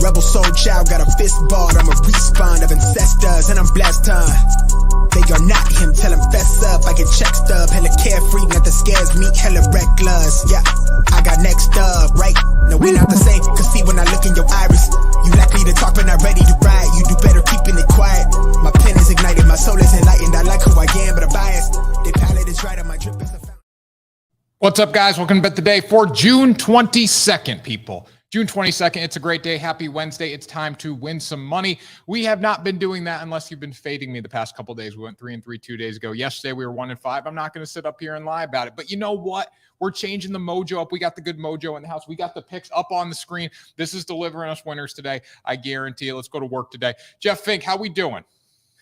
Rebel soul child, got a fist balled. I'm a respawn of ancestors, and I'm blessed, They are not him, tell him fess up. I get check stub, hella carefree, nothing scares me, hella reckless. Yeah, I got next up, right? No, we not the same, cause see when I look in your iris, you likely to talk but not ready to ride. You do better keeping it quiet. My pen is ignited, my soul is enlightened. I like who I am, but I'm biased. The palette is right, and my drip is a fountain. What's up, guys? Welcome to Bet the Day for June 22nd, people. June 22nd, it's a great day. Happy Wednesday. It's time to win some money. We have not been doing that unless you've been fading me the past couple of days. We went 3-3 2 days ago. Yesterday, we were 1-5. I'm not going to sit up here and lie about it. But you know what? We're changing the mojo up. We got the good mojo in the house. We got the picks up on the screen. This is delivering us winners today. I guarantee you. Let's go to work today. Jeff Fink, how we doing?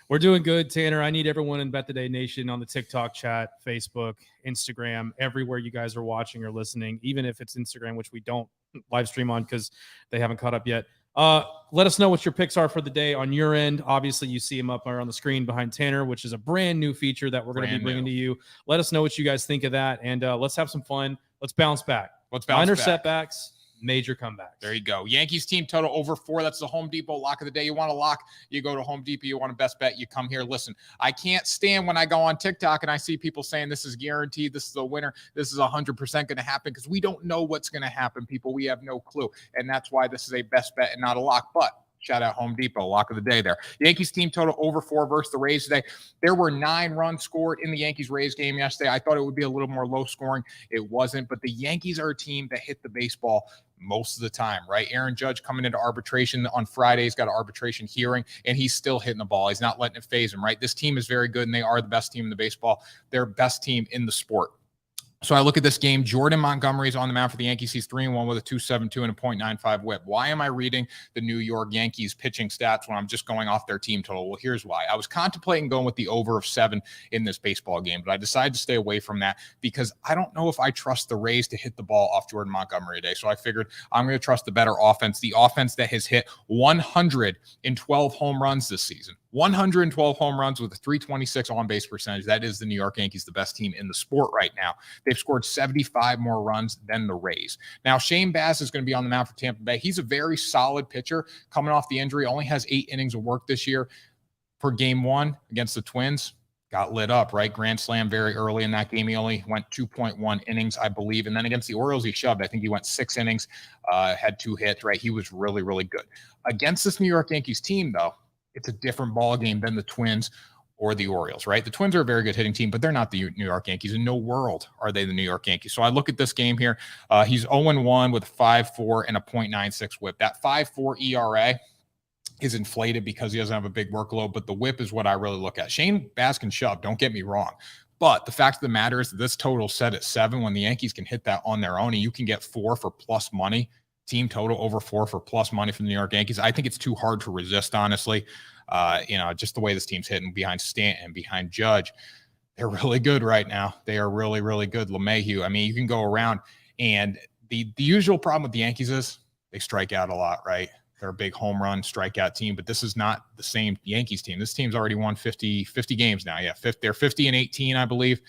We're doing good, Tanner. I need everyone in Bet the Day Nation on the TikTok chat, Facebook, Instagram, everywhere you guys are watching or listening, even if it's Instagram, which we don't live stream on because they haven't caught up yet. Let us know what your picks are for the day on your end. Obviously, you see them up on the screen behind Tanner, which is a brand new feature that we're going to be bringing to you. Let us know what you guys think of that, and let's have some fun. Let's bounce back. Minor setbacks. Major comeback. There you go. Yankees team total over 4. That's the Home Depot lock of the day. You want a lock, you go to Home Depot. You want a best bet, you come here. Listen, I can't stand when I go on TikTok and I see people saying this is guaranteed, this is a winner, this is 100% going to happen, because we don't know what's going to happen, people. We have no clue. And that's why this is a best bet and not a lock. But shout out Home Depot, lock of the day there. Yankees team total over 4 versus the Rays today. There were 9 runs scored in the Yankees-Rays game yesterday. I thought it would be a little more low scoring. It wasn't, but the Yankees are a team that hit the baseball most of the time, right? Aaron Judge coming into arbitration on Friday. He's got an arbitration hearing, and he's still hitting the ball. He's not letting it phase him, right? This team is very good, and they are the best team in the baseball. They're best team in the sport. So I look at this game. Jordan Montgomery's on the mound for the Yankees. He's 3-1 with a 2.72 and a .95 whip. Why am I reading the New York Yankees pitching stats when I'm just going off their team total? Well, here's why. I was contemplating going with the over of 7 in this baseball game, but I decided to stay away from that because I don't know if I trust the Rays to hit the ball off Jordan Montgomery today. So I figured I'm going to trust the better offense, the offense that has hit 112 home runs this season. 112 home runs with a 326 on-base percentage. That is the New York Yankees, the best team in the sport right now. They've scored 75 more runs than the Rays. Now, Shane Baz is going to be on the mound for Tampa Bay. He's a very solid pitcher coming off the injury. Only has 8 innings of work this year. For game 1 against the Twins, got lit up, right? Grand slam very early in that game. He only went 2.1 innings, I believe. And then against the Orioles, he shoved. I think he went 6 innings, had 2 hits, right? He was really, really good. Against this New York Yankees team, though, it's a different ball game than the Twins or the Orioles, right? The Twins are a very good hitting team, but they're not the New York Yankees. In no world are they the New York Yankees. So I look at this game here. He's 0-1 with a 5.4 and a .96 whip. That 5.4 ERA is inflated because he doesn't have a big workload, but the whip is what I really look at. Shane Baz can shove, don't get me wrong. But the fact of the matter is that this total set at 7 when the Yankees can hit that on their own, and you can get 4 for plus money. Team total over 4 for plus money from the New York Yankees. I think it's too hard to resist, honestly. Just the way this team's hitting behind Stanton, behind Judge. They're really good right now. They are really, really good. LeMahieu. I mean, you can go around, and the usual problem with the Yankees is they strike out a lot, right? They're a big home run strikeout team, but this is not the same Yankees team. This team's already won 50 games now. Yeah, they're 50-18, I believe.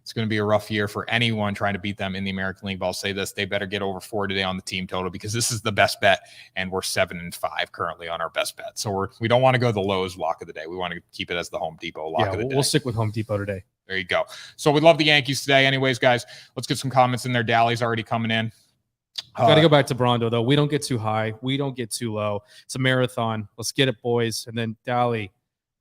It's going to be a rough year for anyone trying to beat them in the American League. But I'll say this, they better get over 4 today on the team total because this is the best bet, and we're 7-5 currently on our best bet. So we don't want to go the Lowe's lock of the day. We want to keep it as the Home Depot lock of the day. We'll stick with Home Depot today. There you go. So we love the Yankees today. Anyways, guys, let's get some comments in there. Dally's already coming in. Got to go back to Brondo, though. We don't get too high. We don't get too low. It's a marathon. Let's get it, boys. And then Dally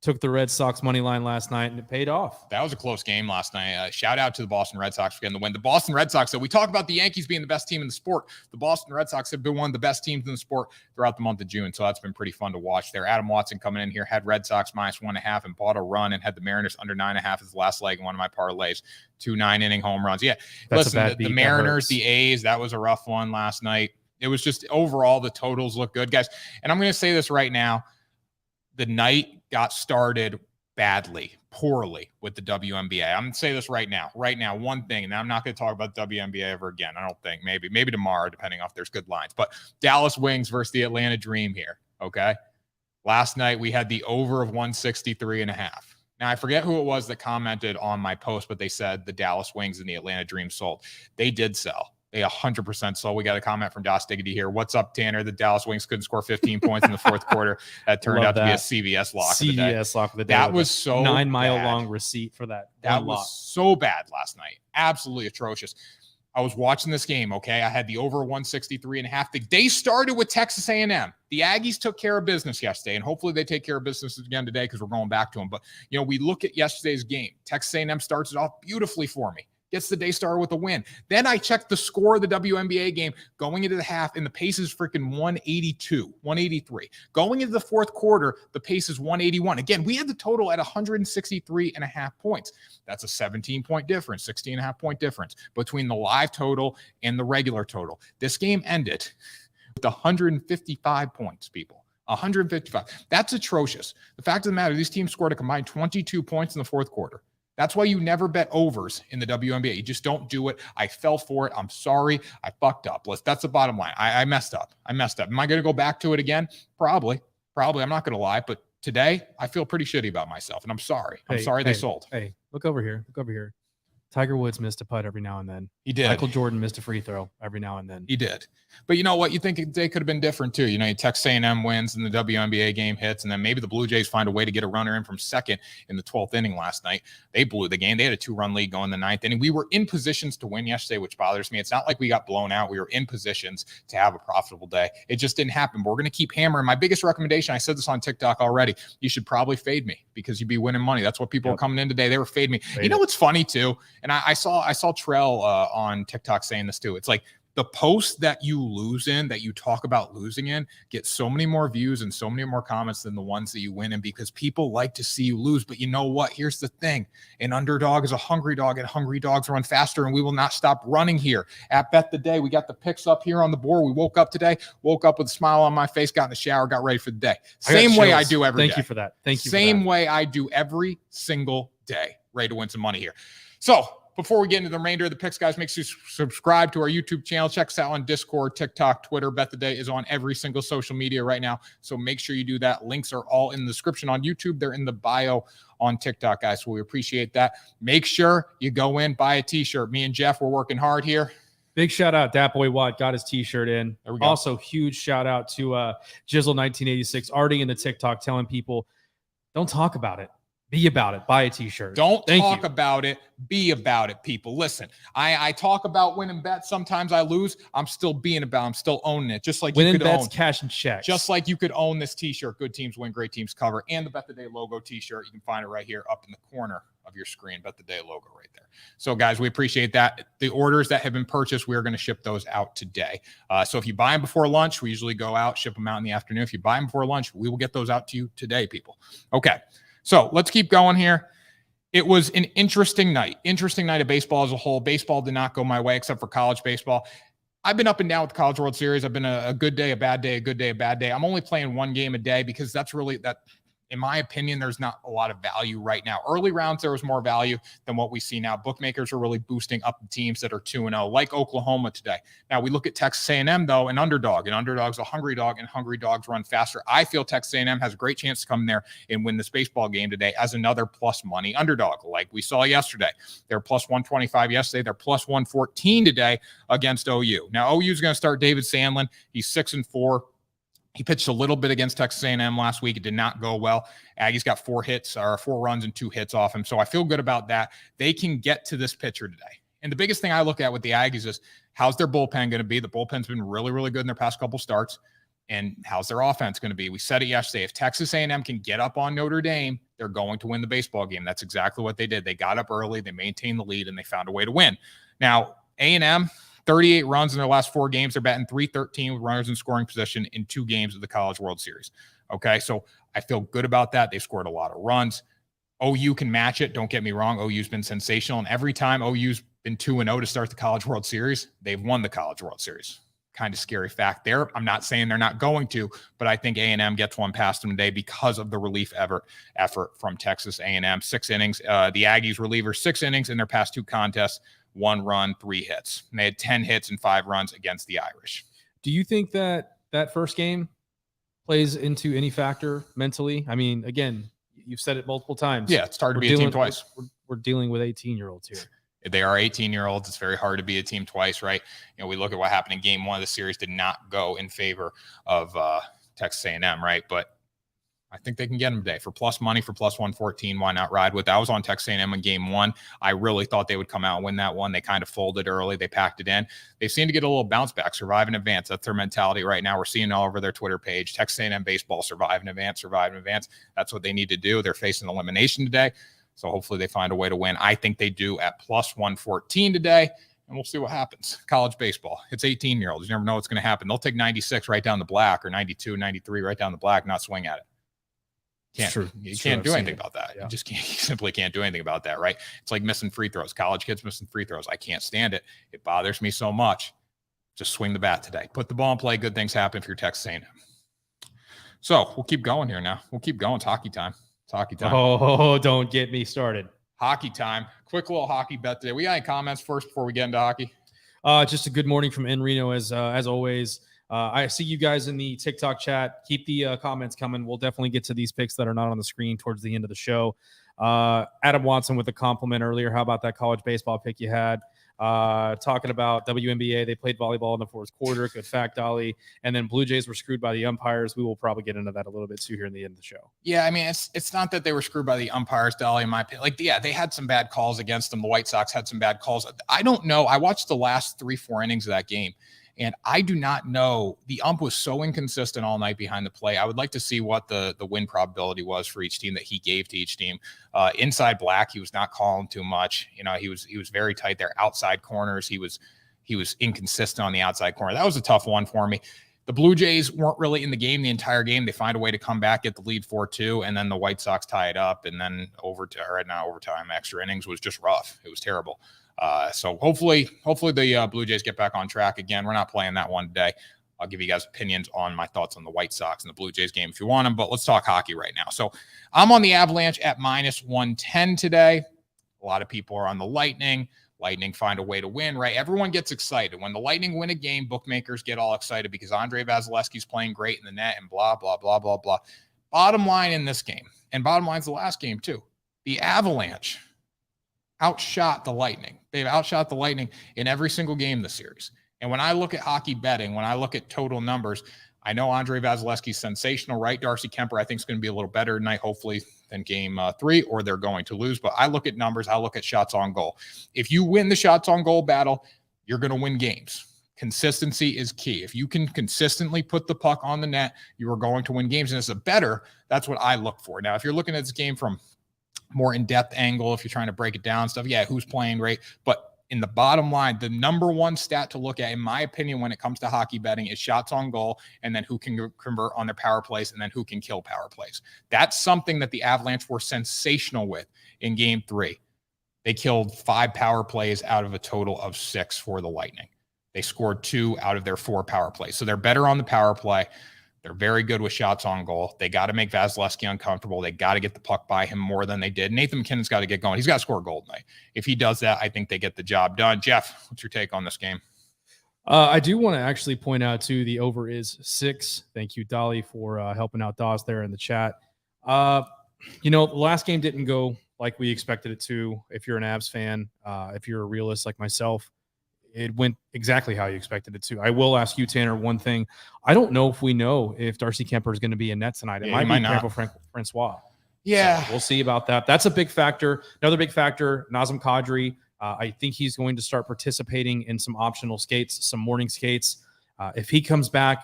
took the Red Sox money line last night, and it paid off. That was a close game last night. Shout out to the Boston Red Sox for getting the win. The Boston Red Sox, so we talk about the Yankees being the best team in the sport. The Boston Red Sox have been one of the best teams in the sport throughout the month of June, so that's been pretty fun to watch there. Adam Watson coming in here, had Red Sox -1.5 and bought a run, and had the Mariners under 9.5 as the last leg in one of my parlays. 2 9-inning home runs. Yeah, that's listen, the Mariners, the A's, that was a rough one last night. It was just overall the totals look good, guys. And I'm going to say this right now. The night got started badly, poorly with the WNBA. I'm going to say this right now, one thing, and I'm not going to talk about WNBA ever again. I don't think. Maybe tomorrow, depending on if there's good lines. But Dallas Wings versus the Atlanta Dream here, okay? Last night, we had the over of 163.5. Now, I forget who it was that commented on my post, but they said the Dallas Wings and the Atlanta Dream sold. They did sell. 100% slow. We got a comment from Josh Diggity here. What's up, Tanner? The Dallas Wings couldn't score 15 points in the fourth quarter. That turned out to be a CVS lock of the day. CVS lock of the day. That was so 9 mile bad. long receipt for that. That was so bad last night. Absolutely atrocious. I was watching this game, okay? I had the over 163.5. The day started with Texas A&M. The Aggies took care of business yesterday, and hopefully they take care of business again today because we're going back to them. But, you know, we look at yesterday's game. Texas A&M starts it off beautifully for me. Gets the day started with a win. Then I checked the score of the WNBA game going into the half, and the pace is freaking 182, 183. Going into the fourth quarter, the pace is 181. Again, we had the total at 163.5 points. That's a 17-point difference, 16.5-point difference between the live total and the regular total. This game ended with 155 points, people. 155. That's atrocious. The fact of the matter, these teams scored a combined 22 points in the fourth quarter. That's why you never bet overs in the WNBA. You just don't do it. I fell for it. I'm sorry. I fucked up. That's the bottom line. I messed up. Am I going to go back to it again? Probably. I'm not going to lie. But today, I feel pretty shitty about myself, and I'm sorry. I'm sorry they sold. Hey, look over here. Tiger Woods missed a putt every now and then. He did. Michael Jordan missed a free throw every now and then. He did. But you know what? You think they could have been different too. You know, Texas A&M wins and the WNBA game hits, and then maybe the Blue Jays find a way to get a runner in from second in the 12th inning last night. They blew the game. They had a 2-run lead going in the 9th inning. We were in positions to win yesterday, which bothers me. It's not like we got blown out. We were in positions to have a profitable day. It just didn't happen. But we're going to keep hammering. My biggest recommendation, I said this on TikTok already, you should probably fade me because you'd be winning money. That's what people were coming in today. They were fading me. You know what's funny too? And I saw Trell on TikTok saying this too. It's like the posts that you lose in, that you talk about losing in, get so many more views and so many more comments than the ones that you win in because people like to see you lose. But you know what? Here's the thing. An underdog is a hungry dog, and hungry dogs run faster, and we will not stop running here. At Bet the Day, we got the picks up here on the board. We woke up with a smile on my face, got in the shower, got ready for the day. Same way I do every day. Thank you for that. Same way I do every single day. Ready to win some money here. So, before we get into the remainder of the picks, guys, make sure you subscribe to our YouTube channel. Check us out on Discord, TikTok, Twitter. Bet the Day is on every single social media right now. So make sure you do that. Links are all in the description on YouTube. They're in the bio on TikTok, guys. So we appreciate that. Make sure you go in, buy a t-shirt. Me and Jeff, we're working hard here. Big shout out, Dat Boy Watt got his t-shirt in. There we go. Also, huge shout out to Jizzle1986, already in the TikTok telling people, don't talk about it. Be about it. Buy a t-shirt. Don't talk about it. Be about it, people. Listen, I talk about winning bets. Sometimes I lose. I'm still being about. I'm still owning it. Just like winning you could bets, own cash and checks. Just like you could own this t-shirt. Good teams win, great teams cover, and the Bet the Day logo t-shirt. You can find it right here up in the corner of your screen. Bet the Day logo right there. So, guys, we appreciate that. The orders that have been purchased, we are going to ship those out today. So if you buy them before lunch, we usually go out, ship them out in the afternoon. If you buy them before lunch, we will get those out to you today, people. Okay. So let's keep going here. It was an interesting night of baseball as a whole. Baseball did not go my way except for college baseball. I've been up and down with the College World Series. I've been a good day, a bad day, a good day, a bad day. I'm only playing one game a day because that's really that. In my opinion, there's not a lot of value right now. Early rounds, there was more value than what we see now. Bookmakers are really boosting up the teams that are 2-0, like Oklahoma today. Now, we look at Texas A&M, though, an underdog. An underdog's a hungry dog, and hungry dogs run faster. I feel Texas A&M has a great chance to come in there and win this baseball game today as another plus money underdog, like we saw yesterday. They're plus 125 yesterday. They're plus 114 today against OU. Now, OU is going to start David Sandlin. He's 6-4. He pitched a little bit against Texas A&M last week. It did not go well. Aggie's got 4 runs and 2 hits off him. So I feel good about that. They can get to this pitcher today. And the biggest thing I look at with the Aggies is how's their bullpen going to be? The bullpen's been really, really good in their past couple starts. And how's their offense going to be? We said it yesterday. If Texas A&M can get up on Notre Dame, they're going to win the baseball game. That's exactly what they did. They got up early, they maintained the lead, and they found a way to win. Now, A&M, 38 runs in their last 4 games. They're batting .313 with runners in scoring position in 2 games of the College World Series. Okay, so I feel good about that. They've scored a lot of runs. OU can match it. Don't get me wrong. OU's been sensational. And every time OU's been 2-0 to start the College World Series, they've won the College World Series. Kind of scary fact there. I'm not saying they're not going to, but I think A&M gets one past them today because of the relief effort from Texas A&M. 6 innings. The Aggies relievers 6 innings in their past 2 contests. 1 run, 3 hits. And they had 10 hits and 5 runs against the Irish. Do you think that first game plays into any factor mentally? I mean, again, you've said it multiple times. Yeah, it's hard to be a team twice. We're dealing with 18-year-olds here. They are 18-year-olds. It's very hard to be a team twice, right? We look at what happened in game 1 of the series did not go in favor of Texas A&M, right? But I think they can get them today for plus money for plus 114. Why not ride with that? I was on Texas A&M in game 1. I really thought they would come out and win that one. They kind of folded early. They packed it in. They seem to get a little bounce back, survive and advance. That's their mentality right now. We're seeing it all over their Twitter page. Texas A&M baseball, survive and advance, survive and advance. That's what they need to do. They're facing elimination today. So hopefully they find a way to win. I think they do at plus 114 today. And we'll see what happens. College baseball. It's 18-year-olds. You never know what's going to happen. They'll take 96 right down the black or 92, 93 right down the black, not swing at it. You can't do anything about that. Yeah. You simply can't do anything about that, right? It's like missing free throws. College kids missing free throws. I can't stand it. It bothers me so much. Just swing the bat today. Put the ball in play. Good things happen if you're Texas A&M. So we'll keep going here now. We'll keep going. It's hockey time. It's hockey time. Oh, don't get me started. Hockey time. Quick little hockey bet today. We got any comments first before we get into hockey? Just a good morning from Reno as always. I see you guys in the TikTok chat. Keep the comments coming. We'll definitely get to these picks that are not on the screen towards the end of the show. Adam Watson with a compliment earlier. How about that college baseball pick you had? Talking about WNBA, they played volleyball in the fourth quarter. Good fact, Dolly. And then Blue Jays were screwed by the umpires. We will probably get into that a little bit too here in the end of the show. Yeah, I mean, it's not that they were screwed by the umpires, Dolly, in my opinion. Like, yeah, they had some bad calls against them. The White Sox had some bad calls. I don't know. I watched the last 3-4 innings of that game. And I do not know. The ump was so inconsistent all night behind the play. I would like to see what the win probability was for each team that he gave to each team. Inside black, he was not calling too much. He was very tight there. Outside corners, he was inconsistent on the outside corner. That was a tough one for me. The Blue Jays weren't really in the game the entire game. They find a way to come back, get the lead 4-2, and then the White Sox tie it up. And then overtime, extra innings was just rough. It was terrible. So hopefully the Blue Jays get back on track again. We're not playing that one today. I'll give you guys opinions on my thoughts on the White Sox and the Blue Jays game if you want them, but let's talk hockey right now. So I'm on the Avalanche at minus 110 today. A lot of people are on the Lightning. Lightning find a way to win, right? Everyone gets excited. When the Lightning win a game, bookmakers get all excited because Andrei Vasilevsky's playing great in the net and blah, blah, blah, blah, blah. Bottom line in this game, and bottom line's the last game too, the Avalanche outshot the Lightning. They've outshot the Lightning in every single game this series. And when I look at hockey betting, when I look at total numbers, I know Andrei Vasilevsky's sensational, right? Darcy Kemper, I think, is going to be a little better tonight, hopefully, than game 3, or they're going to lose. But I look at numbers. I look at shots on goal. If you win the shots on goal battle, you're going to win games. Consistency is key. If you can consistently put the puck on the net, you are going to win games. And as a bettor, that's what I look for. Now, if you're looking at this game from more in-depth angle, if you're trying to break it down stuff, yeah, who's playing great, but in the bottom line, the number one stat to look at, in my opinion, when it comes to hockey betting is shots on goal, and then who can convert on their power plays, and then who can kill power plays. That's something that the Avalanche were sensational with in game 3. They killed 5 power plays out of a total of 6 for the Lightning. They scored 2 out of their 4 power plays. So they're better on the power play. They're very good with shots on goal. They got to make Vasilevsky uncomfortable. They got to get the puck by him more than they did. Nathan McKinnon's got to get going. He's got to score a goal tonight. If he does that, I think they get the job done. Jeff, what's your take on this game? I do want to actually point out, too, the over is 6. Thank you, Dolly, for helping out Dawes there in the chat. The last game didn't go like we expected it to. If you're an Avs fan, if you're a realist like myself, it went exactly how you expected it to. I will ask you, Tanner, one thing. I don't know if we know if Darcy Kemper is going to be in net tonight. It might be Francois. Yeah. So we'll see about that. That's a big factor. Another big factor, Nazem Kadri. I think he's going to start participating in some optional skates, some morning skates. If he comes back,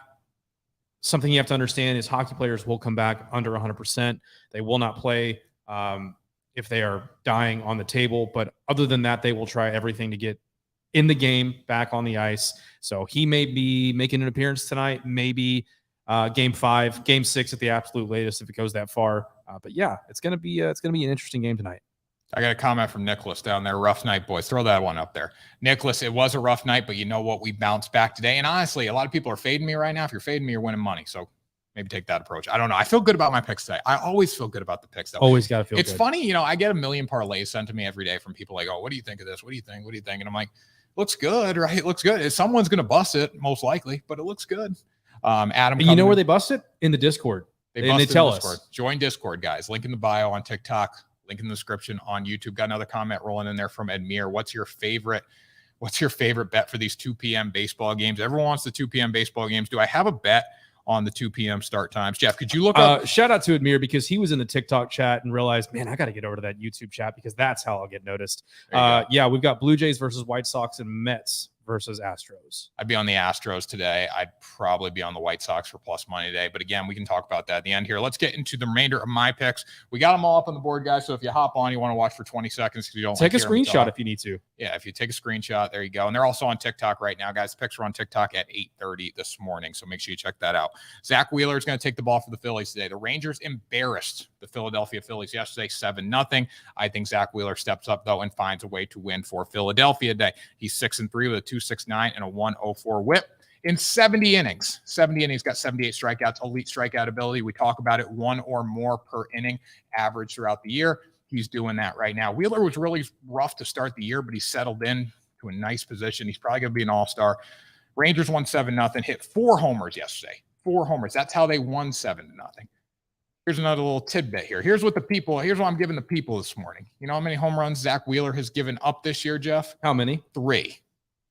something you have to understand is hockey players will come back under 100%. They will not play if they are dying on the table. But other than that, they will try everything to get in the game, back on the ice. So he may be making an appearance tonight, maybe game 5, game 6 at the absolute latest if it goes that far. But yeah, it's gonna be an interesting game tonight. I got a comment from Nicholas down there. Rough night, boys. Throw that one up there. Nicholas, it was a rough night, but you know what? We bounced back today. And honestly, a lot of people are fading me right now. If you're fading me, you're winning money. So maybe take that approach. I don't know. I feel good about my picks today. I always feel good about the picks. Always got to feel good. It's funny, I get a million parlays sent to me every day from people like, oh, what do you think of this? What do you think? What do you think? And I'm like, looks good, right? It looks good. Someone's going to bust it, most likely, but it looks good. Adam, you know where they bust it? In the Discord. They tell us. Join Discord, guys. Link in the bio on TikTok. Link in the description on YouTube. Got another comment rolling in there from Edmir. What's your favorite bet for these 2 p.m. baseball games? Everyone wants the 2 p.m. baseball games. Do I have a bet on the 2 p.m. start times? Jeff, could you look up? Shout out to Admir because he was in the TikTok chat and realized, man, I got to get over to that YouTube chat because that's how I'll get noticed. Yeah, we've got Blue Jays versus White Sox and Mets versus Astros. I'd be on the Astros today. I'd probably be on the White Sox for plus money today. But again, we can talk about that at the end here. Let's get into the remainder of my picks. We got them all up on the board, guys. So if you hop on, you want to watch for 20 seconds because you don't take a screenshot if you need to. Yeah, if you take a screenshot, there you go. And they're also on TikTok right now, guys. The picks are on TikTok at 8:30 this morning. So make sure you check that out. Zach Wheeler is going to take the ball for the Phillies today. The Rangers embarrassed the Philadelphia Phillies yesterday, 7-0. I think Zach Wheeler steps up, though, and finds a way to win for Philadelphia today. He's 6-3 with a 2.69 and a 1.04 whip in 70 innings. 70 innings, got 78 strikeouts, elite strikeout ability. We talk about it, 1 or more per inning average throughout the year. He's doing that right now. Wheeler was really rough to start the year, but he settled in to a nice position. He's probably going to be an all-star. Rangers won 7-0, hit 4 homers yesterday. 4 homers. That's how they won 7-0. Here's another little tidbit here. Here's what I'm giving the people this morning. You know how many home runs Zach Wheeler has given up this year, Jeff? How many? 3.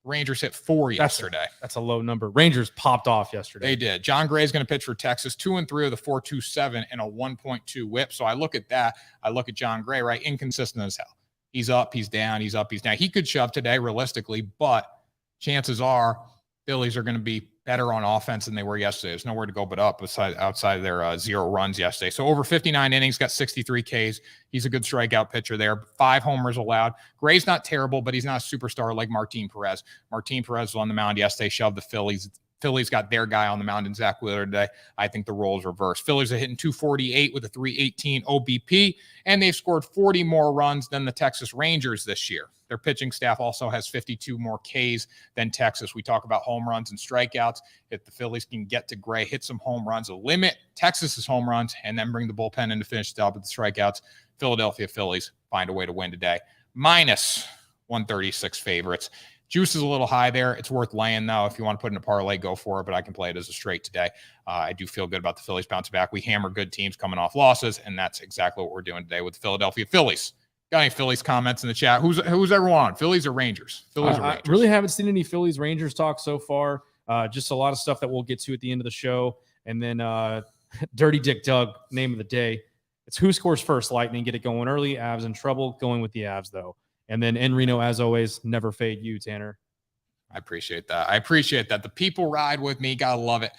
Rangers hit 4 yesterday. That's a low number. Rangers popped off yesterday. They did. John Gray is going to pitch for Texas, 2-3 with a 4.27 and a 1.2 whip. So I look at that. I look at John Gray, right? Inconsistent as hell. He's up, he's down, he's up, he's down. He could shove today realistically, but chances are Phillies are going to be better on offense than they were yesterday. There's nowhere to go but up outside of their 0 runs yesterday. So over 59 innings, got 63 Ks. He's a good strikeout pitcher there. 5 homers allowed. Gray's not terrible, but he's not a superstar like Martin Perez. Martin Perez was on the mound yesterday, shoved the Phillies. Phillies got their guy on the mound in Zach Wheeler today. I think the roles reversed. Phillies are hitting 248 with a 318 OBP, and they've scored 40 more runs than the Texas Rangers this year. Their pitching staff also has 52 more Ks than Texas. We talk about home runs and strikeouts. If the Phillies can get to Gray, hit some home runs, limit Texas's home runs, and then bring the bullpen in to finish the job with the strikeouts, Philadelphia Phillies find a way to win today. Minus 136 favorites. Juice is a little high there. It's worth laying, though. If you want to put in a parlay, go for it, but I can play it as a straight today. I do feel good about the Phillies bouncing back. We hammer good teams coming off losses, and that's exactly what we're doing today with the Philadelphia Phillies. Got any Phillies comments in the chat? Who's everyone on? Phillies or Rangers? Phillies or Rangers? I really haven't seen any Phillies-Rangers talk so far. Just a lot of stuff that we'll get to at the end of the show. And then Dirty Dick Doug, name of the day. It's who scores first, Lightning. Get it going early. Avs in trouble. Going with the Avs, though. And then in Reno, as always, never fade you, Tanner. I appreciate that. The people ride with me. Gotta love it.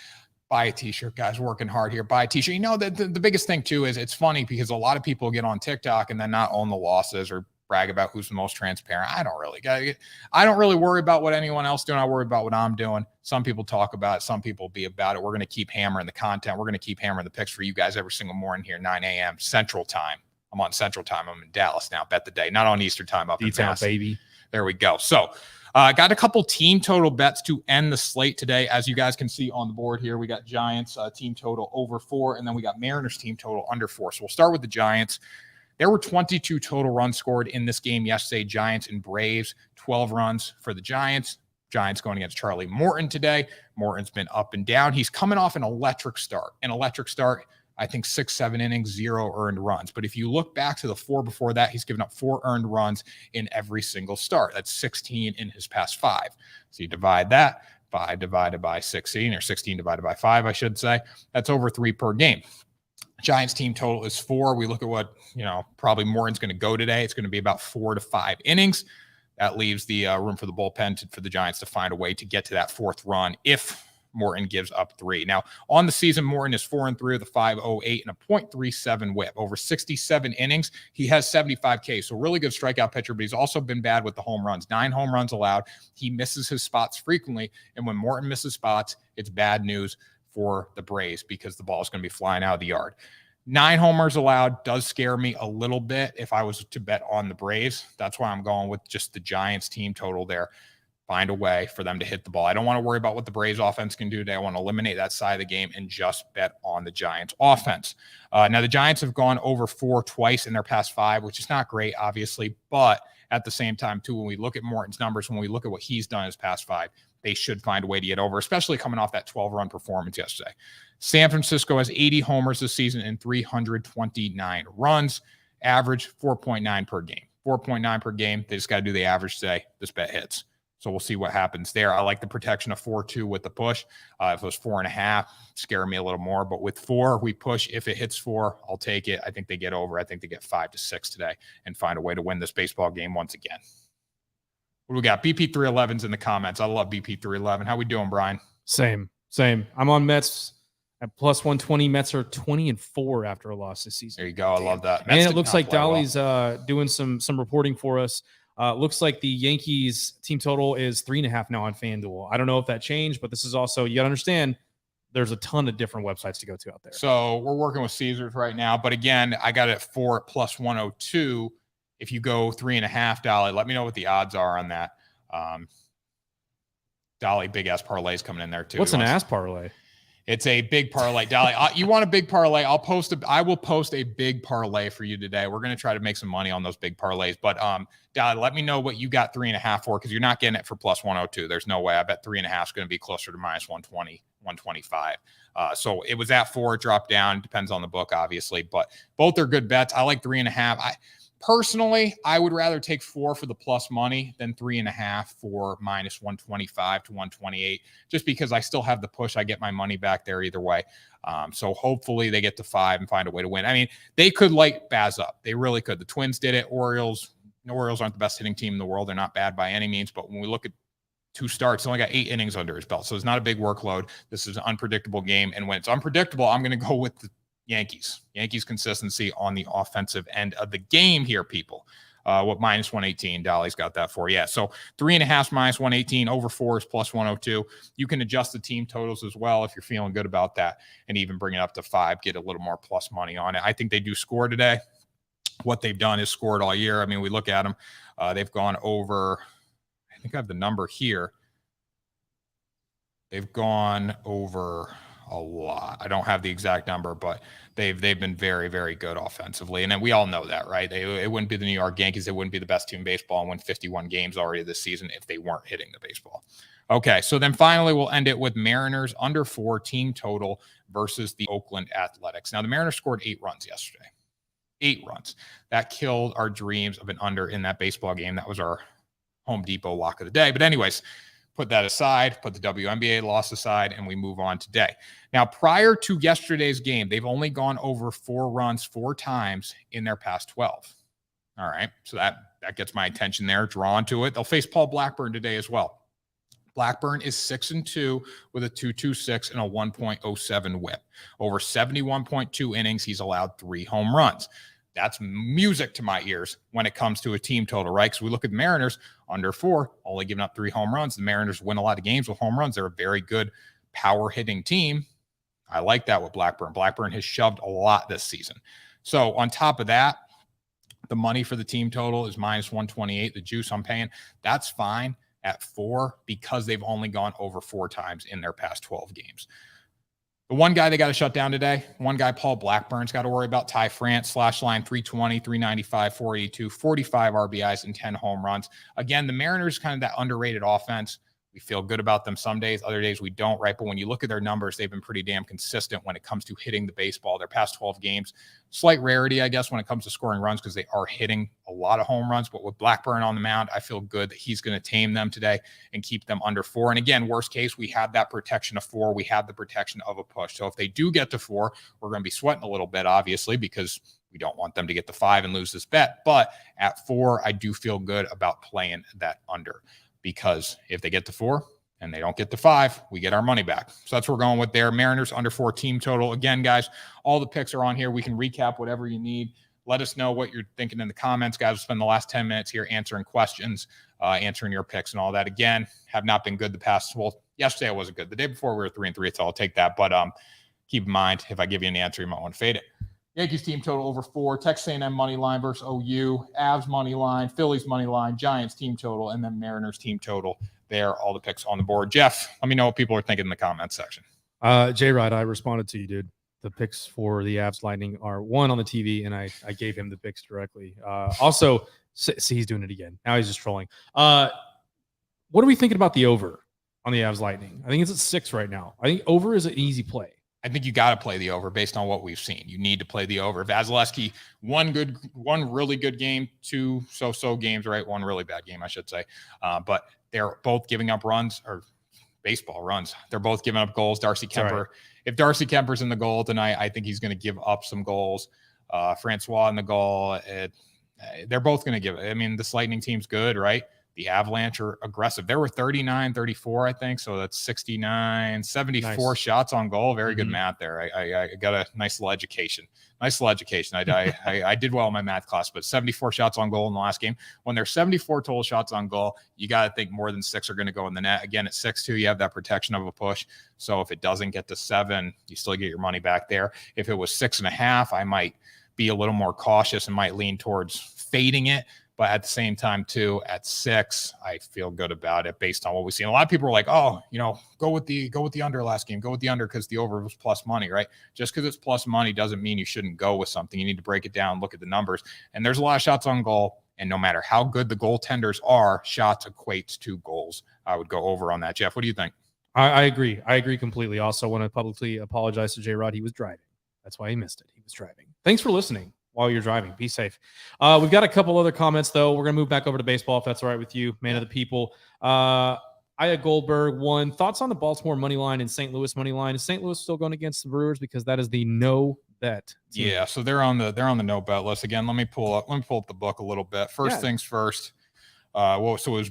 Buy a t-shirt, guys. Working hard here. Buy a t-shirt. You know, the biggest thing, too, is it's funny because a lot of people get on TikTok and then not own the losses or brag about who's the most transparent. I don't really worry about what anyone else doing. I worry about what I'm doing. Some people talk about it. Some people be about it. We're going to keep hammering the content. We're going to keep hammering the picks for you guys every single morning here, 9 a.m. Central Time. I'm on Central Time. I'm in Dallas now. Bet the day. Not on Eastern Time up in Mass. Baby. There we go. So got a couple team total bets to end the slate today. As you guys can see on the board here, we got Giants team total over 4, and then we got Mariners team total under 4. So we'll start with the Giants. There were 22 total runs scored in this game yesterday. Giants and Braves, 12 runs for the Giants. Giants going against Charlie Morton today. Morton's been up and down. He's coming off an electric start. I think 6-7 innings, 0 earned runs. But if you look back to the 4 before that, he's given up 4 earned runs in every single start. That's 16 in his past 5. So you divide that, 5 divided by 16, or 16 divided by 5, I should say. That's over 3 per game. Giants team total is 4. We look at what, probably Morton's going to go today. It's going to be about 4 to 5 innings. That leaves the room for the bullpen for the Giants to find a way to get to that 4th run if Morton gives up 3. Now, on the season, Morton is 4-3 with a 5.08 and a .37 whip. Over 67 innings, he has 75 Ks. So really good strikeout pitcher, but he's also been bad with the home runs. 9 home runs allowed. He misses his spots frequently, and when Morton misses spots, it's bad news for the Braves because the ball is going to be flying out of the yard. 9 homers allowed does scare me a little bit if I was to bet on the Braves. That's why I'm going with just the Giants team total there. Find a way for them to hit the ball. I don't want to worry about what the Braves offense can do today. I want to eliminate that side of the game and just bet on the Giants offense. Now, the Giants have gone over 4 twice in their past 5, which is not great, obviously. But at the same time, too, when we look at Morton's numbers, when we look at what he's done in his past 5, they should find a way to get over, especially coming off that 12-run performance yesterday. San Francisco has 80 homers this season and 329 runs. Average 4.9 per game. 4.9 per game. They just got to do the average today. This bet hits. So we'll see what happens there. I like the protection of 4-2 with the push. If it was 4.5, scare me a little more. But with 4, we push. If it hits 4, I'll take it. I think they get over. I think they get 5-6 today and find a way to win this baseball game once again. What do we got? BP311's in the comments. I love BP311. How we doing, Brian? Same. I'm on Mets at plus 120. Mets are 20-4 after a loss this season. There you go. I love that. Mets, and it looks like Dolly's doing some reporting for us. Looks like the Yankees team total is 3.5 now on FanDuel. I don't know if that changed, but this is also, you got to understand, there's a ton of different websites to go to out there. So we're working with Caesars right now. But again, I got it 4 at plus 102. If you go 3.5 Dolly, let me know what the odds are on that. Dolly, big ass parlays coming in there too. What's an ass parlay? It's a big parlay. Dolly, you want a big parlay? I will post a big parlay for you today. We're going to try to make some money on those big parlays. But Dolly, let me know what you got 3.5 for, because you're not getting it for plus 102. There's no way. I bet 3.5 is going to be closer to minus 120, 125. So it was at 4, it dropped down. Depends on the book, obviously. But both are good bets. I like 3.5. Personally, I would rather take 4 for the plus money than 3.5 for minus 125 to 128, just because I still have the push. I get my money back there either way. So hopefully they get to 5 and find a way to win. I mean, they could light Baz up. They really could. The Twins did it. Orioles aren't the best hitting team in the world. They're not bad by any means. But when we look at 2 starts, he only got 8 innings under his belt. So it's not a big workload. This is an unpredictable game. And when it's unpredictable, I'm going to go with the Yankees consistency on the offensive end of the game here, people. What minus 118? Dolly's got that for you. Yeah. So 3.5 minus 118, over 4 is plus 102. You can adjust the team totals as well if you're feeling good about that, and even bring it up to 5, get a little more plus money on it. I think they do score today. What they've done is scored all year. I mean, we look at them. They've gone over, I think I have the number here. They've gone over a lot. I don't have the exact number, but they've been very, very good offensively. And then we all know that, right? It wouldn't be the New York Yankees. They wouldn't be the best team in baseball and win 51 games already this season if they weren't hitting the baseball. Okay, so then finally we'll end it with Mariners under 4 team total versus the Oakland Athletics. Now the Mariners scored 8 runs yesterday. 8 runs. That killed our dreams of an under in that baseball game. That was our Home Depot lock of the day. But anyways, put that aside, put the WNBA loss aside, and we move on today. Now, prior to yesterday's game, they've only gone over 4 runs 4 times in their past 12. All right, so that gets my attention there, drawn to it. They'll face Paul Blackburn today as well. Blackburn is 6-2 with a 2.26 and a 1.07 whip. Over 71.2 innings, he's allowed 3 home runs. That's music to my ears when it comes to a team total, right? Because we look at the Mariners, under 4, only giving up 3 home runs. The Mariners win a lot of games with home runs. They're a very good power hitting team. I like that with Blackburn. Blackburn has shoved a lot this season. So on top of that, the money for the team total is minus 128. The juice I'm paying, that's fine at 4 because they've only gone over 4 times in their past 12 games. The one guy they got to shut down today, one guy, Paul Blackburn's got to worry about. Ty France, slash line 320, 395, 482, 45 RBIs and 10 home runs. Again, the Mariners kind of that underrated offense. We feel good about them some days, other days we don't, right? But when you look at their numbers, they've been pretty damn consistent when it comes to hitting the baseball. Their past 12 games, slight rarity, I guess, when it comes to scoring runs because they are hitting a lot of home runs. But with Blackburn on the mound, I feel good that he's going to tame them today and keep them under 4. And again, worst case, we have that protection of 4. We have the protection of a push. So if they do get to 4, we're going to be sweating a little bit, obviously, because we don't want them to get to 5 and lose this bet. But at 4, I do feel good about playing that under. Because if they get to 4 and they don't get to 5, we get our money back. So that's what we're going with there. Mariners under 4 team total. Again, guys, all the picks are on here. We can recap whatever you need. Let us know what you're thinking in the comments, guys. We'll spend the last 10 minutes here answering questions, answering your picks and all that. Again, have not been good the past. Well, yesterday I wasn't good. The day before we were 3-3, so I'll take that. But keep in mind, if I give you an answer, you might want to fade it. Yankees team total over 4, Texas A&M money line versus OU, Avs money line, Phillies money line, Giants team total, and then Mariners team total. There, all the picks on the board. Jeff, let me know what people are thinking in the comments section. J-Rod, I responded to you, dude. The picks for the Avs Lightning are 1 on the TV, and I gave him the picks directly. Also, see, he's doing it again. Now he's just trolling. What are we thinking about the over on the Avs Lightning? I think it's at 6 right now. I think over is an easy play. I think you got to play the over based on what we've seen. You need to play the over. Vasilevsky, one really good game, 2 so-so games, right? 1 really bad game, I should say. But they're both giving up runs or baseball runs. They're both giving up goals. Darcy Kemper, right. If Darcy Kemper's in the goal tonight, I think he's going to give up some goals. Francois in the goal. They're both going to give it. I mean, this Lightning team's good, right? The Avalanche are aggressive. There were 39, 34, I think. So that's 69, 74 shots on goal. Very good math there. I got a nice little education. I did well in my math class, but 74 shots on goal in the last game. When there's 74 total shots on goal, you got to think more than 6 are going to go in the net. Again, at 6-2, you have that protection of a push. So if it doesn't get to 7, you still get your money back there. If it was 6.5, I might be a little more cautious and might lean towards fading it. But at the same time, too, at 6, I feel good about it based on what we see. And a lot of people are like, oh, go with the under last game. Go with the under because the over was plus money, right? Just because it's plus money doesn't mean you shouldn't go with something. You need to break it down, look at the numbers. And there's a lot of shots on goal. And no matter how good the goaltenders are, shots equates to goals. I would go over on that. Jeff, what do you think? I agree. I agree completely. Also want to publicly apologize to J-Rod. He was driving. That's why he missed it. He was driving. Thanks for listening. While you're driving, be safe. We've got a couple other comments, though. We're going to move back over to baseball, if that's all right with you, man of the people. Aya Goldberg, 1. Thoughts on the Baltimore money line and St. Louis money line? Is St. Louis still going against the Brewers because that is the no bet team? Yeah, so they're on the no bet list again. Let me pull up the book a little bit. First things first. So it was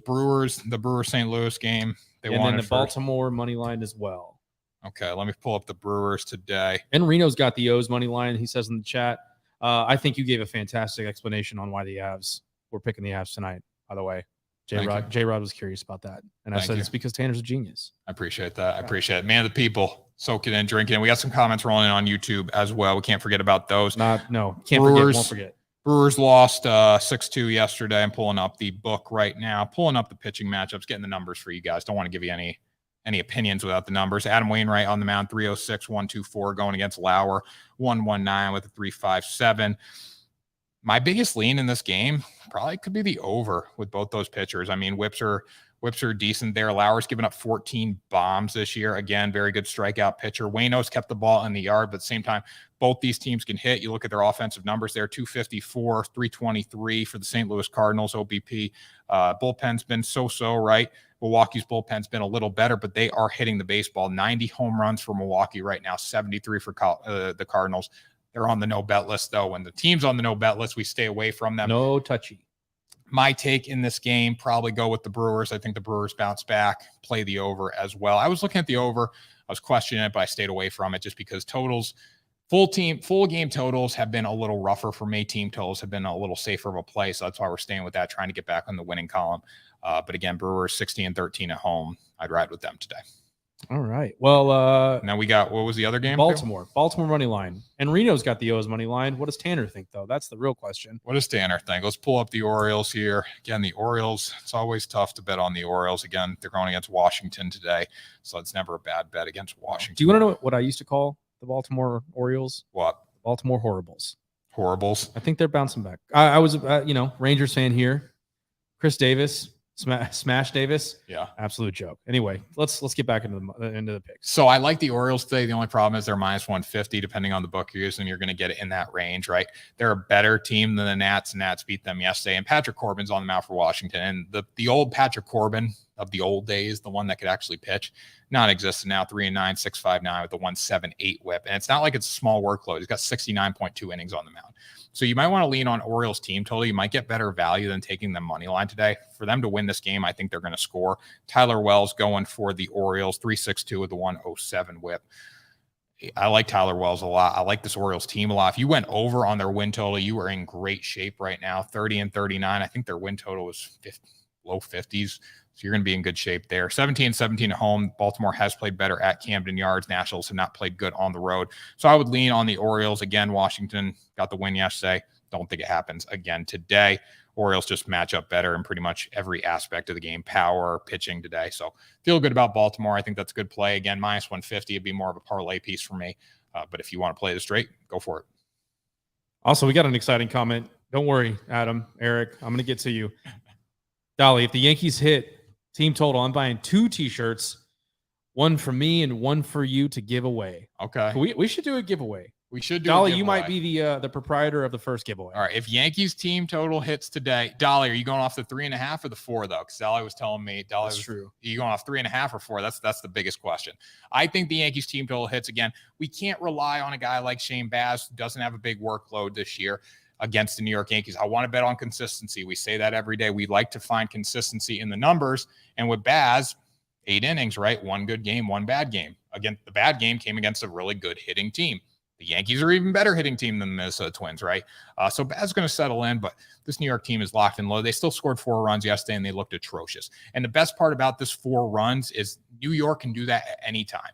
the Brewers St. Louis game. And then the Baltimore money line as well. Okay, let me pull up the Brewers today. And Reno's got the O's money line. He says in the chat. I think you gave a fantastic explanation on why the Avs were picking the Avs tonight, by the way. J-Rod was curious about that. And I said it's because Tanner's a genius. I appreciate that. I appreciate it. Man of the people, soak it in, drink it in. We got some comments rolling in on YouTube as well. We can't forget about those. Won't forget. Brewers lost 6-2 yesterday. I'm pulling up the book right now, pulling up the pitching matchups, getting the numbers for you guys. Don't want to give you any opinions without the numbers. Adam Wainwright on the mound, 306, 124, going against Lauer, 119 with a 357. My biggest lean in this game probably could be the over with both those pitchers. I mean, whips are decent there. Lauer's given up 14 bombs this year. Again, very good strikeout pitcher. Waino's kept the ball in the yard, but at the same time, both these teams can hit. You look at their offensive numbers there, 254, 323 for the St. Louis Cardinals, OBP. Bullpen's been so-so, right? Milwaukee's bullpen's been a little better, but they are hitting the baseball. 90 home runs for Milwaukee right now, 73 for the Cardinals. They're on the no-bet list, though. When the team's on the no-bet list, we stay away from them. No touchy. My take in this game, probably go with the Brewers. I think the Brewers bounce back, play the over as well. I was looking at the over. I was questioning it, but I stayed away from it just because totals, full game totals have been a little rougher for me. Team totals have been a little safer of a play, so that's why we're staying with that, trying to get back on the winning column. But again, Brewers 60-13 at home. I'd ride with them today. All right. Well, now we got, what was the other game? Baltimore money line. And Reno's got the O's money line. What does Tanner think, though? That's the real question. What does Tanner think? Let's pull up the Orioles here. Again, the Orioles, it's always tough to bet on the Orioles. Again, they're going against Washington today, so it's never a bad bet against Washington. Do you want to know what I used to call the Baltimore Orioles? What? Baltimore Horribles. Horribles? I think they're bouncing back. I was, Rangers fan here. Chris Davis. Smash Davis. Yeah. Absolute joke. Anyway, let's get back into the picks. So I like the Orioles today. The only problem is they're minus 150, depending on the book you're using. You're going to get it in that range, right? They're a better team than the Nats. Nats beat them yesterday. And Patrick Corbin's on the mound for Washington. And the old Patrick Corbin of the old days, the one that could actually pitch, non-existent now, 3-9, 6.59 with the 1.78 whip. And it's not like it's a small workload. He's got 69.2 innings on the mound. So you might want to lean on Orioles team total. You might get better value than taking the money line today. For them to win this game, I think they're going to score. Tyler Wells going for the Orioles, 3.62 with the 1.07 whip. I like Tyler Wells a lot. I like this Orioles team a lot. If you went over on their win total, you are in great shape right now, 30-39. I think their win total is low 50s. So you're going to be in good shape there. 17-17 at home. Baltimore has played better at Camden Yards. Nationals have not played good on the road. So I would lean on the Orioles. Again, Washington got the win yesterday. Don't think it happens again today. Orioles just match up better in pretty much every aspect of the game. Power, pitching today. So feel good about Baltimore. I think that's a good play. Again, minus 150 would be more of a parlay piece for me. But if you want to play it straight, go for it. Also, we got an exciting comment. Don't worry, Adam, Eric. I'm going to get to you. Dolly, if the Yankees hit team total, I'm buying 2 T-shirts one for me and one for you to give away. Okay. We should do a giveaway. We should do Dolly, a giveaway. you might be the proprietor of the first giveaway. All right. If Yankees team total hits today, Dolly, are you going off the 3.5 or the 4 though? Because Dolly was telling me, That's true. Are you going off 3.5 or 4? That's the biggest question. I think the Yankees team total hits again. We can't rely on a guy like Shane Baz, who doesn't have a big workload this year against the New York Yankees. I want to bet on consistency. We say that every day. We like to find consistency in the numbers. And with Baz, 8 innings, right? 1 good game, 1 bad game. Again, the bad game came against a really good hitting team. The Yankees are even better hitting team than the Minnesota Twins, right? So Baz is going to settle in, but this New York team is locked in low. They still scored 4 runs yesterday, and they looked atrocious. And the best part about this 4 runs is New York can do that at any time.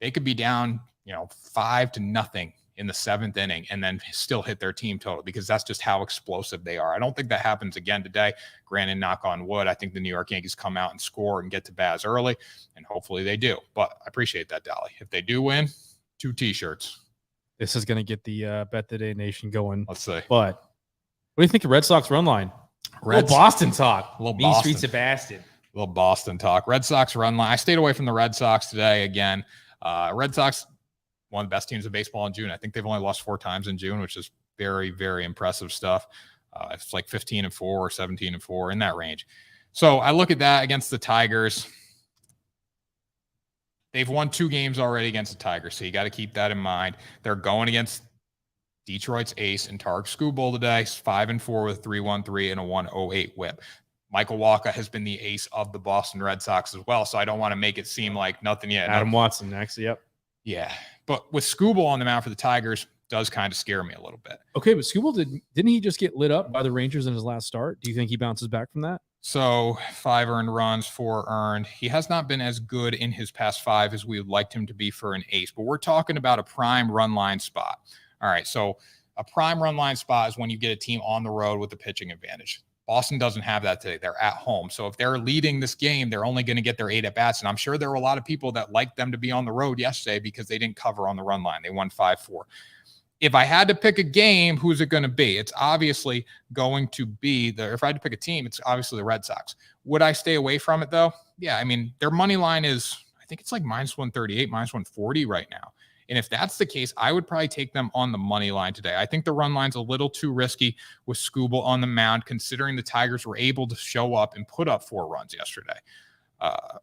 They could be down, 5-0 in the 7th inning and then still hit their team total because that's just how explosive they are. I don't think that happens again today. Granted, knock on wood, I think the New York Yankees come out and score and get to Baz early, and hopefully they do. But I appreciate that, Dolly. If they do win, 2 T-shirts. This is going to get the Bet Today Nation going. Let's see. But what do you think of Red Sox run line? Little Boston talk. Mean Streets of Boston. Little Boston talk. Red Sox run line. I stayed away from the Red Sox today again. Red Sox, one of the best teams of baseball in June. I think they've only lost 4 times in June, which is very, very impressive stuff. It's like 15-4 or 17-4 in that range. So I look at that against the Tigers. They've won 2 games already against the Tigers, so you got to keep that in mind. They're going against Detroit's ace and Tarek Skubal today, 5-4 with 3.13 and a 1.08 whip. Michael Wacha has been the ace of the Boston Red Sox as well, so I don't want to make it seem like nothing yet. Adam Watson next, yep. Yeah, but with Skubal on the mound for the Tigers does kind of scare me a little bit. Okay, but Skubal, didn't he just get lit up by the Rangers in his last start? Do you think he bounces back from that? So 5 earned runs, 4 earned. He has not been as good in his past 5 as we would like him to be for an ace, but we're talking about a prime run line spot. All right, so a prime run line spot is when you get a team on the road with the pitching advantage. Boston doesn't have that today. They're at home. So if they're leading this game, they're only going to get their 8 at-bats. And I'm sure there were a lot of people that liked them to be on the road yesterday because they didn't cover on the run line. They won 5-4. If I had to pick a game, who's it going to be? It's obviously going to be if I had to pick a team, it's obviously the Red Sox. Would I stay away from it though? Yeah. I mean, their money line is, I think it's like -138, -140 right now. And if that's the case, I would probably take them on the money line today. I think the run line's a little too risky with Skubal on the mound, considering the Tigers were able to show up and put up 4 runs yesterday.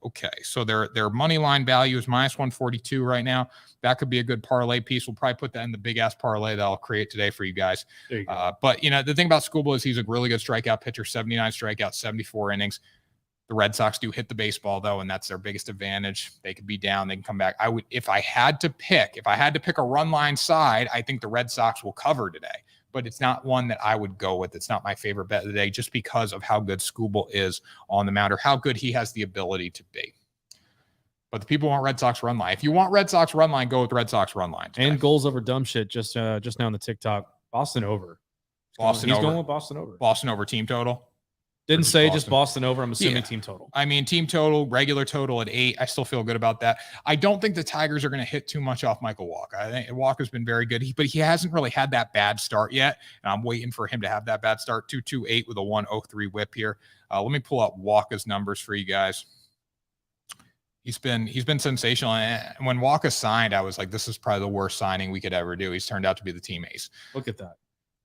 Okay, so their money line value is -142 right now. That could be a good parlay piece. We'll probably put that in the big ass parlay that I'll create today for you guys. There you go. But the thing about Skubal is he's a really good strikeout pitcher. 79 strikeouts, 74 innings. The Red Sox do hit the baseball though, and that's their biggest advantage. They could be down, they can come back. If I had to pick a run line side, I think the Red Sox will cover today. But it's not one that I would go with. It's not my favorite bet today just because of how good Skubal is on the mound or how good he has the ability to be. But the people want Red Sox run line. If you want Red Sox run line, go with Red Sox run line today. And goals over dumb shit just now on the TikTok. Boston over. He's going with Boston over. Boston over team total. Didn't say Boston. Just Boston over. I'm assuming team total. I mean, team total, regular total at 8. I still feel good about that. I don't think the Tigers are going to hit too much off Michael Wacha. I think Walker's been very good, but he hasn't really had that bad start yet. And I'm waiting for him to have that bad start. 2.28 with a 1.03 whip here. Let me pull up Walker's numbers for you guys. He's been sensational. And when Wacha signed, I was like, this is probably the worst signing we could ever do. He's turned out to be the team ace. Look at that.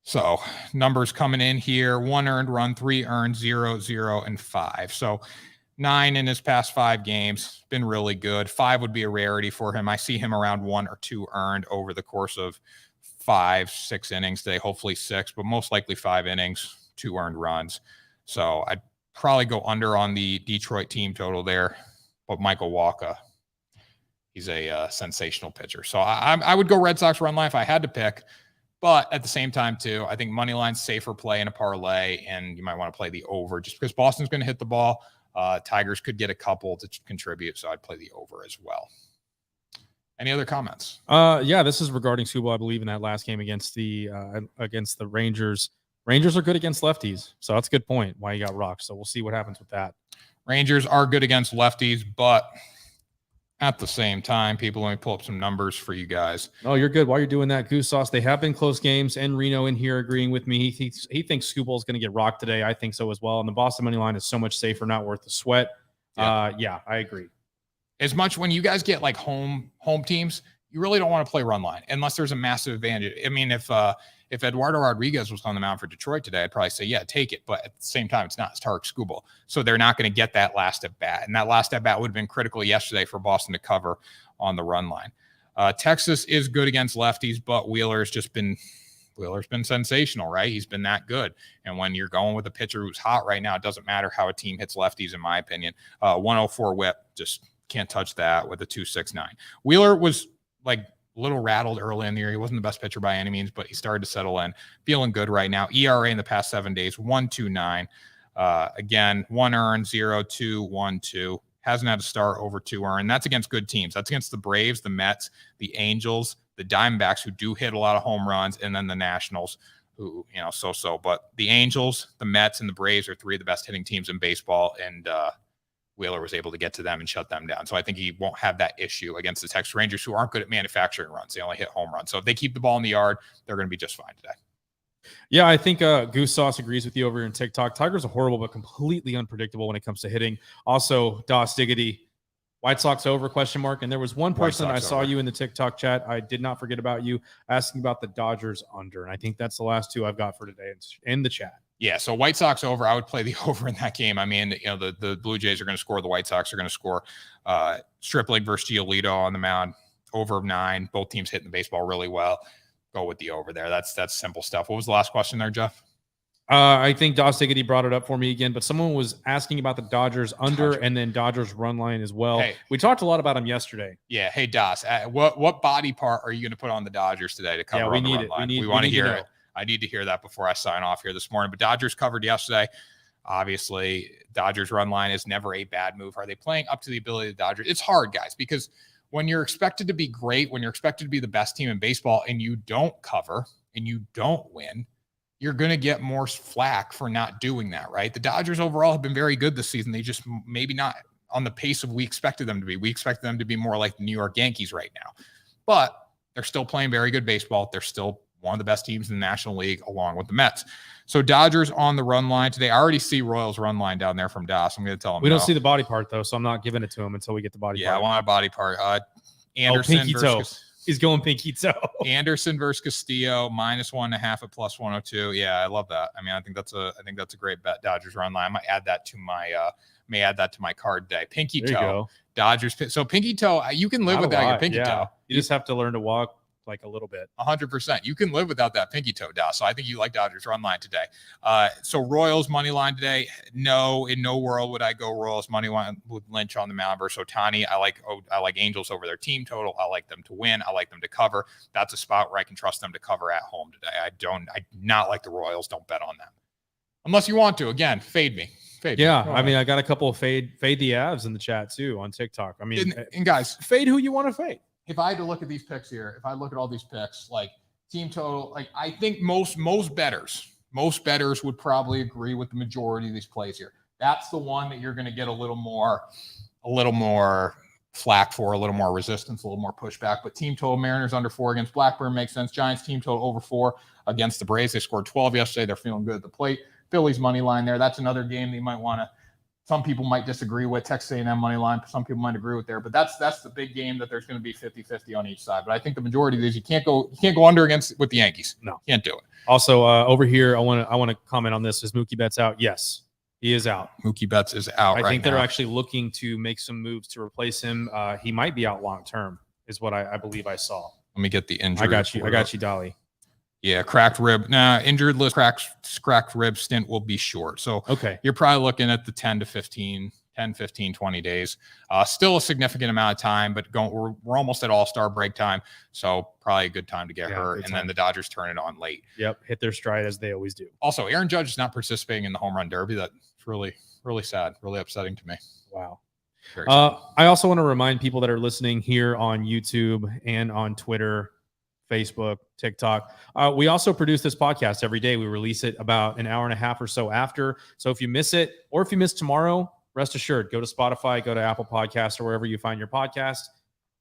So numbers coming in here, 1 earned run, 3 earned, 0, 0, and 5. So 9 in his past 5 games, been really good. 5 would be a rarity for him. I see him around 1 or 2 earned over the course of 5, 6 innings today, hopefully 6, but most likely 5 innings, 2 earned runs. So I'd probably go under on the Detroit team total there. But Michael Wacha, he's a sensational pitcher. So I would go Red Sox run line if I had to pick. But at the same time, too, I think money line's safer play in a parlay, and you might want to play the over just because Boston's going to hit the ball. Tigers could get a couple to contribute, so I'd play the over as well. Any other comments? Yeah, this is regarding Skubal, I believe, in that last game against the Rangers. Rangers are good against lefties, so that's a good point why you got rocked. So we'll see what happens with that. Rangers are good against lefties, but at the same time, people, let me pull up some numbers for you guys. Oh, you're good. While you're doing that, Goose Sauce, they have been close games, and Reno in here agreeing with me. He thinks Skubal is going to get rocked today. I think so as well. And the Boston money line is so much safer, not worth the sweat. Yeah, I agree. as much when you guys get like home teams, you really don't want to play run line unless there's a massive advantage. I mean, if Eduardo Rodriguez was on the mound for Detroit today, I'd probably say, yeah, take it. But at the same time, it's not. It's Tarek Skubal. So they're not going to get that last at bat. And that last at bat would have been critical yesterday for Boston to cover on the run line. Texas is good against lefties, but Wheeler's been sensational, right? He's been that good. And when you're going with a pitcher who's hot right now, it doesn't matter how a team hits lefties, in my opinion. 104 whip, just can't touch that with a 2.69. Wheeler was like a little rattled early in the year. He wasn't the best pitcher by any means, but he started to settle in. Feeling good right now. ERA in the past 7 days, 1.29. Again, 1 earned, 0.2, 1.2. Hasn't had a start over 2 earned. That's against good teams. That's against the Braves, the Mets, the Angels, the Diamondbacks, who do hit a lot of home runs, and then the Nationals, who, so-so. But the Angels, the Mets, and the Braves are 3 of the best hitting teams in baseball, and Wheeler was able to get to them and shut them down. So I think he won't have that issue against the Texas Rangers, who aren't good at manufacturing runs. They only hit home runs. So if they keep the ball in the yard, they're going to be just fine today. Yeah, I think Goose Sauce agrees with you over here in TikTok. Tigers are horrible, but completely unpredictable when it comes to hitting. Also, Doss Diggity, White Sox over, ? And there was one person I saw you in the TikTok chat. I did not forget about you, asking about the Dodgers under. And I think that's the last 2 I've got for today in the chat. Yeah, so White Sox over, I would play the over in that game. I mean, the Blue Jays are going to score. The White Sox are going to score. Stripling versus Giolito on the mound, over of 9. Both teams hitting the baseball really well. Go with the over there. That's simple stuff. What was the last question there, Jeff? I think Doss Diggity brought it up for me again, but someone was asking about the Dodgers under and then Dodgers run line as well. Hey, we talked a lot about them yesterday. Yeah. Hey, Doss, what body part are you going to put on the Dodgers today to cover on the run line? We want to hear it. I need to hear that before I sign off here this morning. But Dodgers covered yesterday. Obviously, Dodgers run line is never a bad move. Are they playing up to the ability of the Dodgers? It's hard, guys, because when you're expected to be great, when you're expected to be the best team in baseball, and you don't cover and you don't win, you're going to get more flack for not doing that, right? The Dodgers overall have been very good this season. They just maybe not on the pace of we expected them to be. We expected them to be more like the New York Yankees right now. But they're still playing very good baseball. They're still one of the best teams in the National League, along with the Mets. So Dodgers on the run line today. I already see Royals run line down there from Doss. I'm going to tell him we don't see the body part, though, so I'm not giving it to him until we get the body part. Yeah, I want a body part. Anderson pinky toe. He's going pinky toe. Anderson versus Castillo, -1.5 at +102. Yeah, I love that. I mean, I think that's a great bet. Dodgers run line. I might add that to my card day. Pinky toe. Go. Dodgers. So pinky toe. You can live without your pinky toe. You just have to learn to walk like a little bit. 100%. You can live without that pinky toe, Doss. So I think you like Dodgers run line today. So Royals money line today. No, in no world would I go Royals money line with Lynch on the mound versus Ohtani. I like Angels over their team total. I like them to win. I like them to cover. That's a spot where I can trust them to cover at home today. I not like the Royals. Don't bet on them unless you want to. Again, fade me. Yeah, I mean, I got a couple of fade the Avs in the chat too on TikTok. I mean, and guys, fade who you want to fade. If I had to look at these picks here, if I look at all these picks, like team total, like I think most bettors would probably agree with the majority of these plays here. That's the one that you're going to get a little more flack for, a little more resistance, a little more pushback. But team total, Mariners under 4 against Blackburn makes sense. Giants team total over 4 against the Braves. They scored 12 yesterday. They're feeling good at the plate. Phillies money line there. That's another game that you might want to. Some people might disagree with. Texas A&M money line. Some people might agree with there, but that's the big game that there's going to be 50-50 on each side. But I think the majority of these you can't go under with the Yankees. No, can't do it. Also, over here, I want to comment on this. Is Mookie Betts out? Yes, he is out. Mookie Betts is out. I think they're actually looking to make some moves to replace him. He might be out long term, is what I believe I saw. Let me get the injury. I got you, Dolly. Yeah, cracked rib. Injured list, cracked rib stint will be short. So okay, you're probably looking at the 10 to 15, 20 days. Still a significant amount of time, but we're almost at all-star break time. So probably a good time to get hurt. And then the Dodgers turn it on late. Yep, hit their stride as they always do. Also, Aaron Judge is not participating in the home run derby. That's really, really sad, really upsetting to me. Wow. I also want to remind people that are listening here on YouTube and on Twitter, Facebook, TikTok. We also produce this podcast every day. We release it about an hour and a half or so after. So if you miss it, or if you miss tomorrow, rest assured, go to Spotify, go to Apple Podcasts, or wherever you find your podcast.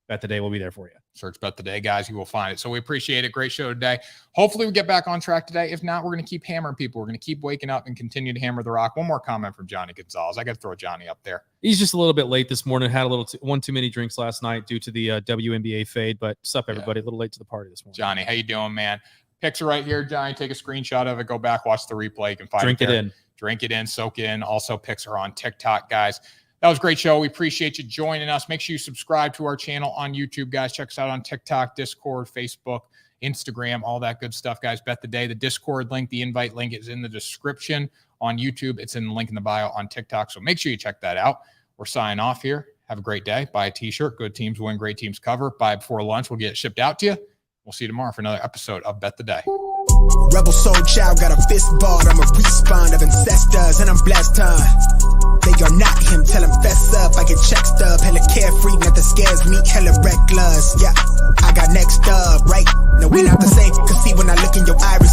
Bet the Day will be there for you. Search Bet the Day, guys. You will find it. So we appreciate it. Great show today. Hopefully we get back on track today. If not, we're going to keep hammering people. We're going to keep waking up and continue to hammer the rock. One more comment from Johnny Gonzalez. I got to throw Johnny up there. He's just a little bit late this morning. Had a little one too many drinks last night due to the WNBA fade. But sup, everybody? A little late to the party this morning. Johnny, how you doing, man? Picks are right here, Johnny. Take a screenshot of it. Go back, watch the replay. You can find Drink it in. Drink it in, soak it in. Also, picks are on TikTok, guys. That was a great show. We appreciate you joining us. Make sure you subscribe to our channel on YouTube, guys. Check us out on TikTok, Discord, Facebook, Instagram, all that good stuff, guys. Bet the Day. The Discord link, the invite link is in the description on YouTube. It's in the link in the bio on TikTok. So make sure you check that out. We're signing off here. Have a great day. Buy a t-shirt. Good teams win, great teams cover. Buy it before lunch. We'll get it shipped out to you. We'll see you tomorrow for another episode of Bet the Day. Rebel soul child got a fist ball. I'm a respawn of ancestors, and I'm blessed, They are not him, tell him fess up. I get check stuff, hella carefree, nothing scares me, hella reckless. Yeah, I got next up, right? No, we're not the same. Cause see when I look in your iris.